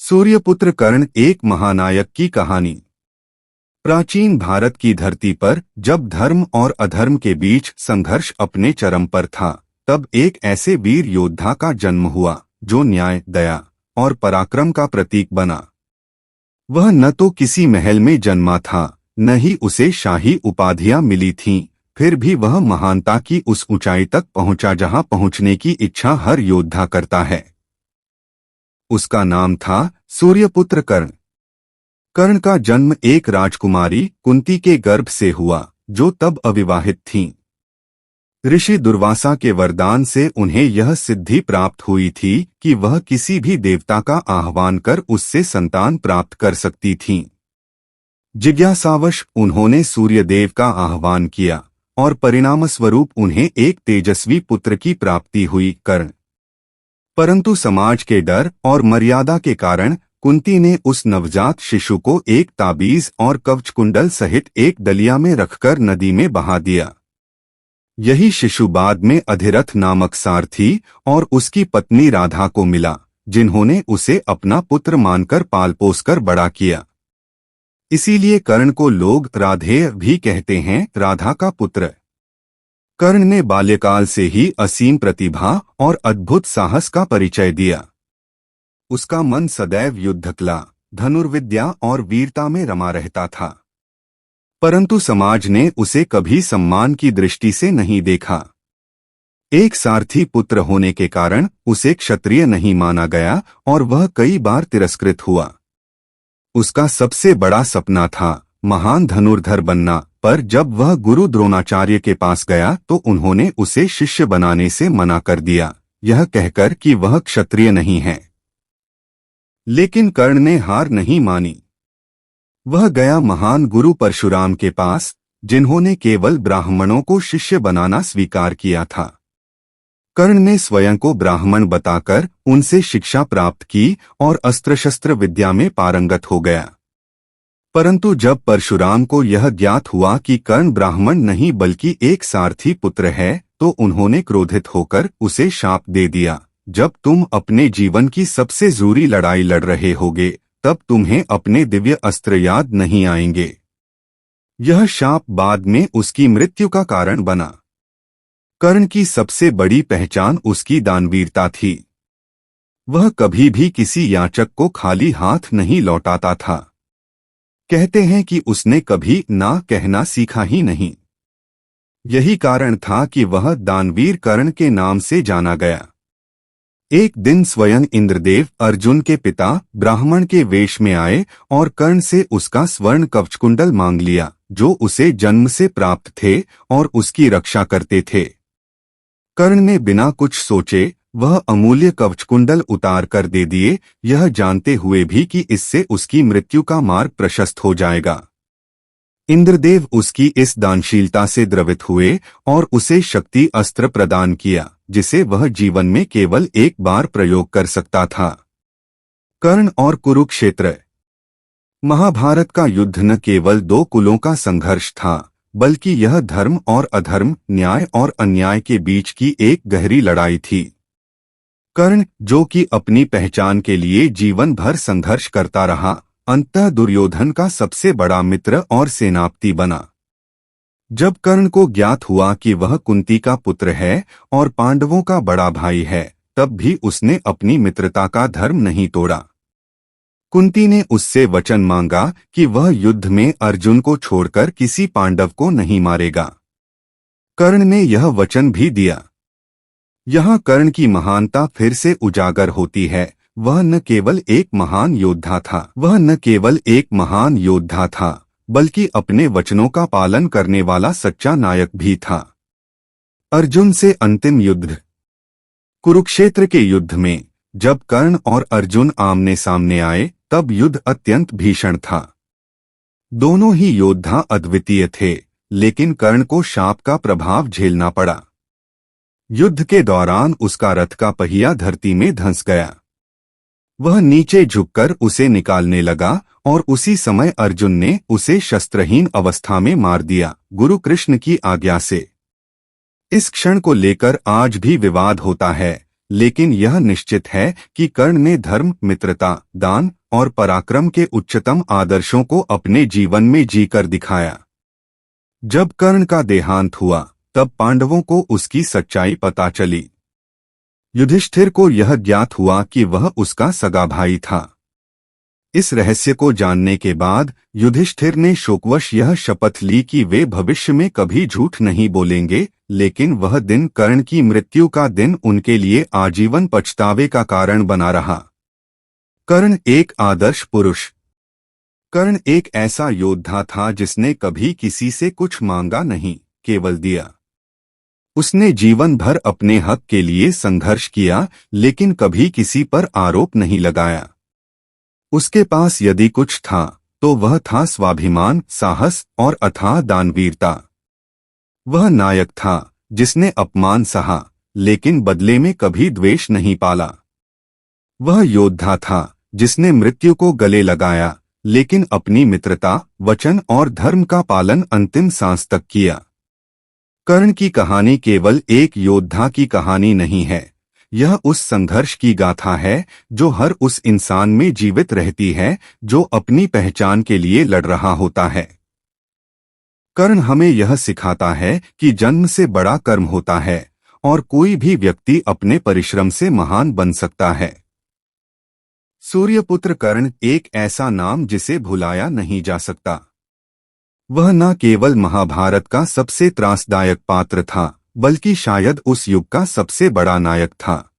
सूर्यपुत्र कर्ण एक महानायक की कहानी। प्राचीन भारत की धरती पर जब धर्म और अधर्म के बीच संघर्ष अपने चरम पर था, तब एक ऐसे वीर योद्धा का जन्म हुआ जो न्याय, दया और पराक्रम का प्रतीक बना। वह न तो किसी महल में जन्मा था, न ही उसे शाही उपाधियां मिली थीं, फिर भी वह महानता की उस ऊंचाई तक पहुंचा जहां पहुंचने की इच्छा हर योद्धा करता है। उसका नाम था सूर्यपुत्र कर्ण। कर्ण का जन्म एक राजकुमारी कुंती के गर्भ से हुआ, जो तब अविवाहित थीं। ऋषि दुर्वासा के वरदान से उन्हें यह सिद्धि प्राप्त हुई थी कि वह किसी भी देवता का आह्वान कर उससे संतान प्राप्त कर सकती थीं। जिज्ञासावश उन्होंने सूर्यदेव का आह्वान किया और परिणामस्वरूप उन्हें एक तेजस्वी पुत्र की प्राप्ति हुई, कर्ण। परंतु समाज के डर और मर्यादा के कारण कुंती ने उस नवजात शिशु को एक ताबीज और कवचकुंडल सहित एक डलिया में रखकर नदी में बहा दिया। यही शिशु बाद में अधिरथ नामक सारथी और उसकी पत्नी राधा को मिला, जिन्होंने उसे अपना पुत्र मानकर पाल पोसकर बड़ा किया। इसीलिए कर्ण को लोग राधेय भी कहते हैं, राधा का पुत्र। कर्ण ने बाल्यकाल से ही असीम प्रतिभा और अद्भुत साहस का परिचय दिया। उसका मन सदैव युद्धकला, धनुर्विद्या और वीरता में रमा रहता था। परंतु समाज ने उसे कभी सम्मान की दृष्टि से नहीं देखा। एक सारथी पुत्र होने के कारण उसे क्षत्रिय नहीं माना गया और वह कई बार तिरस्कृत हुआ। उसका सबसे बड़ा सपना था महान धनुर्धर बनना, पर जब वह गुरु द्रोणाचार्य के पास गया तो उन्होंने उसे शिष्य बनाने से मना कर दिया, यह कहकर कि वह क्षत्रिय नहीं है। लेकिन कर्ण ने हार नहीं मानी। वह गया महान गुरु परशुराम के पास, जिन्होंने केवल ब्राह्मणों को शिष्य बनाना स्वीकार किया था। कर्ण ने स्वयं को ब्राह्मण बताकर उनसे शिक्षा प्राप्त की और अस्त्र शस्त्र विद्या में पारंगत हो गया। परंतु जब परशुराम को यह ज्ञात हुआ कि कर्ण ब्राह्मण नहीं बल्कि एक सारथी पुत्र है, तो उन्होंने क्रोधित होकर उसे शाप दे दिया, जब तुम अपने जीवन की सबसे जरूरी लड़ाई लड़ रहे होगे, तब तुम्हें अपने दिव्य अस्त्र याद नहीं आएंगे। यह शाप बाद में उसकी मृत्यु का कारण बना। कर्ण की सबसे बड़ी पहचान उसकी दानवीरता थी। वह कभी भी किसी याचक को खाली हाथ नहीं लौटाता था। कहते हैं कि उसने कभी ना कहना सीखा ही नहीं। यही कारण था कि वह दानवीर कर्ण के नाम से जाना गया। एक दिन स्वयं इंद्रदेव अर्जुन के पिता ब्राह्मण के वेश में आए और कर्ण से उसका स्वर्ण कवचकुंडल मांग लिया, जो उसे जन्म से प्राप्त थे और उसकी रक्षा करते थे। कर्ण ने बिना कुछ सोचे वह अमूल्य कवचकुंडल उतार कर दे दिए, यह जानते हुए भी कि इससे उसकी मृत्यु का मार्ग प्रशस्त हो जाएगा। इंद्रदेव उसकी इस दानशीलता से द्रवित हुए और उसे शक्ति अस्त्र प्रदान किया, जिसे वह जीवन में केवल एक बार प्रयोग कर सकता था। कर्ण और कुरुक्षेत्र। महाभारत का युद्ध न केवल दो कुलों का संघर्ष था, बल्कि यह धर्म और अधर्म, न्याय और अन्याय के बीच की एक गहरी लड़ाई थी। कर्ण, जो कि अपनी पहचान के लिए जीवन भर संघर्ष करता रहा, अंततः दुर्योधन का सबसे बड़ा मित्र और सेनापति बना। जब कर्ण को ज्ञात हुआ कि वह कुंती का पुत्र है और पांडवों का बड़ा भाई है, तब भी उसने अपनी मित्रता का धर्म नहीं तोड़ा। कुंती ने उससे वचन मांगा कि वह युद्ध में अर्जुन को छोड़कर किसी पांडव को नहीं मारेगा। कर्ण ने यह वचन भी दिया। यहाँ कर्ण की महानता फिर से उजागर होती है। वह न केवल एक महान योद्धा था, बल्कि अपने वचनों का पालन करने वाला सच्चा नायक भी था। अर्जुन से अंतिम युद्ध। कुरुक्षेत्र के युद्ध में जब कर्ण और अर्जुन आमने सामने आए, तब युद्ध अत्यंत भीषण था। दोनों ही योद्धा अद्वितीय थे, लेकिन कर्ण को शाप का प्रभाव झेलना पड़ा। युद्ध के दौरान उसका रथ का पहिया धरती में धंस गया। वह नीचे झुककर उसे निकालने लगा और उसी समय अर्जुन ने उसे शस्त्रहीन अवस्था में मार दिया, गुरु कृष्ण की आज्ञा से। इस क्षण को लेकर आज भी विवाद होता है, लेकिन यह निश्चित है कि कर्ण ने धर्म, मित्रता, दान और पराक्रम के उच्चतम आदर्शों को अपने जीवन में जीकर दिखाया। जब कर्ण का देहांत हुआ तब पांडवों को उसकी सच्चाई पता चली। युधिष्ठिर को यह ज्ञात हुआ कि वह उसका सगा भाई था। इस रहस्य को जानने के बाद युधिष्ठिर ने शोकवश यह शपथ ली कि वे भविष्य में कभी झूठ नहीं बोलेंगे, लेकिन वह दिन कर्ण की मृत्यु का दिन उनके लिए आजीवन पछतावे का कारण बना रहा। कर्ण एक आदर्श पुरुष। कर्ण एक ऐसा योद्धा था जिसने कभी किसी से कुछ मांगा नहीं, केवल दिया। उसने जीवन भर अपने हक के लिए संघर्ष किया, लेकिन कभी किसी पर आरोप नहीं लगाया। उसके पास यदि कुछ था तो वह था स्वाभिमान, साहस और अथाह दानवीरता। वह नायक था जिसने अपमान सहा, लेकिन बदले में कभी द्वेष नहीं पाला। वह योद्धा था जिसने मृत्यु को गले लगाया, लेकिन अपनी मित्रता, वचन और धर्म का पालन अंतिम सांस तक किया। कर्ण की कहानी केवल एक योद्धा की कहानी नहीं है, यह उस संघर्ष की गाथा है जो हर उस इंसान में जीवित रहती है जो अपनी पहचान के लिए लड़ रहा होता है। कर्ण हमें यह सिखाता है कि जन्म से बड़ा कर्म होता है और कोई भी व्यक्ति अपने परिश्रम से महान बन सकता है। सूर्यपुत्र कर्ण एक ऐसा नाम जिसे भुलाया नहीं जा सकता। वह न केवल महाभारत का सबसे त्रासदायक पात्र था, बल्कि शायद उस युग का सबसे बड़ा नायक था।